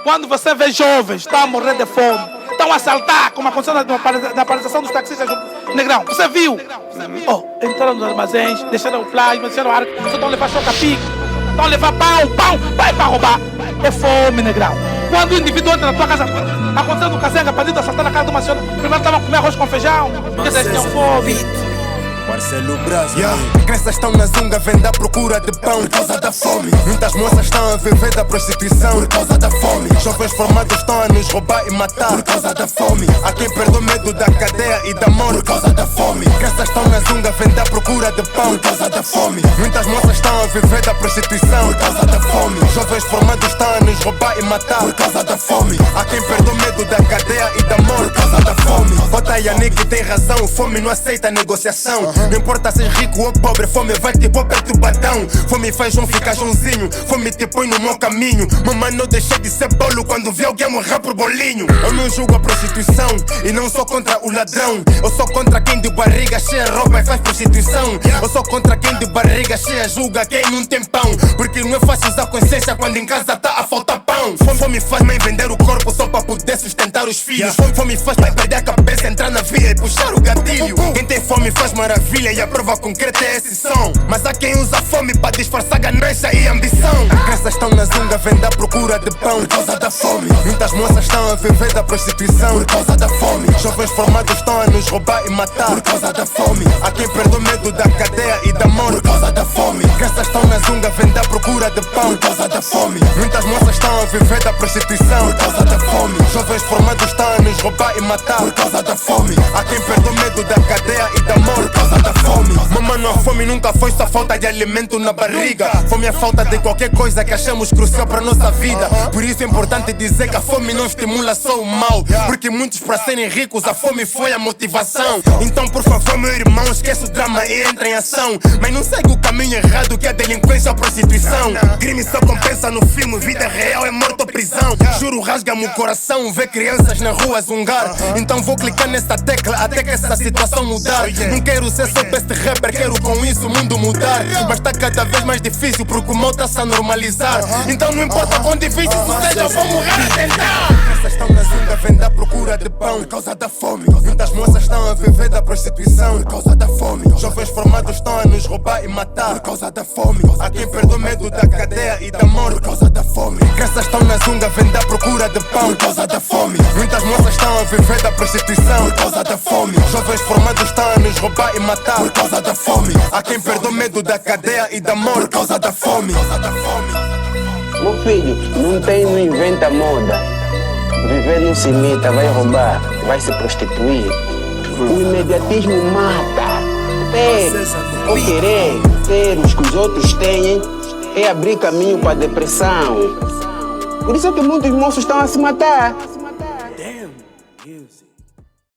Quando você vê jovens, estão a morrer de fome, estão a saltar, como aconteceu na paralisação dos taxistas, Negrão, você viu? Oh, entraram nos armazéns, deixaram o plasma, deixaram o ar, só estão a levar choca-pique, estão a levar pão, vai para roubar. É fome, Negrão. Quando o indivíduo entra na tua casa, aconteceu no Casenga, bandido assaltar na casa de uma senhora, primeiro estava a comer arroz com feijão, porque eles tinham fome. Marcelo Brasil, crianças estão na zunga, vendo à procura de pão por causa da fome. Muitas moças estão a viver da prostituição por causa da fome. Jovens formados estão a nos roubar e matar por causa da fome. Há quem perdeu medo da cadeia e da morte por causa da fome. Crianças estão na zunga, vendo à procura de pão por causa da fome. Muitas moças estão a viver da prostituição por causa da fome. Jovens formados estão a nos roubar e matar por causa da fome. Há quem perdeu medo da cadeia e da morte por causa da fome. Bota Yannick tem razão, fome não aceita negociação. Não importa se és rico ou pobre, fome vai te pôr perturbadão. Fome faz João ficar Joãozinho, fome te põe no mau caminho. Mamãe não deixei de ser bolo quando vi alguém morrer por bolinho. Eu não julgo a prostituição e não sou contra o ladrão. Eu sou contra quem de barriga cheia rouba e faz prostituição. Eu sou contra quem de barriga cheia julga quem não tem pão. Porque não é fácil usar consciência quando em casa tá a faltar pão. Fome faz mãe vender o corpo só pra poder sustentar os filhos. Fome faz pai perder a cabeça, entrar na via e puxar o gatilho. Quem tem fome faz maravilha e a prova concreta é esse som. Mas há quem usa fome pra disfarçar ganância e ambição. Crianças estão na zunga, vendo à procura de pão por causa da fome. Muitas moças estão a viver da prostituição por causa da fome. Jovens formados estão a nos roubar e matar por causa da fome. Há quem perdeu medo da cadeia e da morte por causa da fome. Crianças estão na zunga, vendo à procura de pão por causa da fome. Muitas moças estão a viver da prostituição por causa da fome. Jovens formados estão a nos roubar e matar por causa da fome. Há quem perdeu medo da cadeia e da morte por causa da fome. Mano, a fome nunca foi só falta de alimento na barriga. Fome é falta de qualquer coisa que achamos crucial para nossa vida. Por isso é importante dizer que a fome não estimula só o mal. Porque muitos para serem ricos a fome foi a motivação. Então por favor meu irmão, esquece o drama e entra em ação. Mas não segue o caminho errado que é a delinquência ou a prostituição. Crime só compensa no filme, vida real é morte ou prisão. Juro, rasga-me o coração ver crianças na rua zungar. Então vou clicar nesta tecla até que essa situação mudar. Não quero ser só best rapper, quero com isso o mundo mudar. Mas tá cada vez mais difícil porque o mal tá-se a normalizar. Então não importa quão difícil isso seja, eu vou morrer a tentar. Crianças estão na zunga, vendo à procura de pão por causa da fome. Muitas moças estão a viver da prostituição por causa da fome. Jovens formados estão a nos roubar e matar por causa da fome. Há quem perdeu medo da cadeia e da morte por causa da fome. Crianças estão na zunga, vendo à procura de pão por causa da fome. Muitas moças estão a viver da prostituição por causa da fome. Jovens formados estão a nos roubar e matar por causa da fome. Há quem perdeu medo da cadeia e da morte por causa da fome. Meu filho, não inventa moda. Viver não se imita, vai roubar, vai se prostituir. O imediatismo mata. Ou querer ter os que os outros têm é abrir caminho para a depressão. Por isso é que muitos moços estão a se matar. Damn.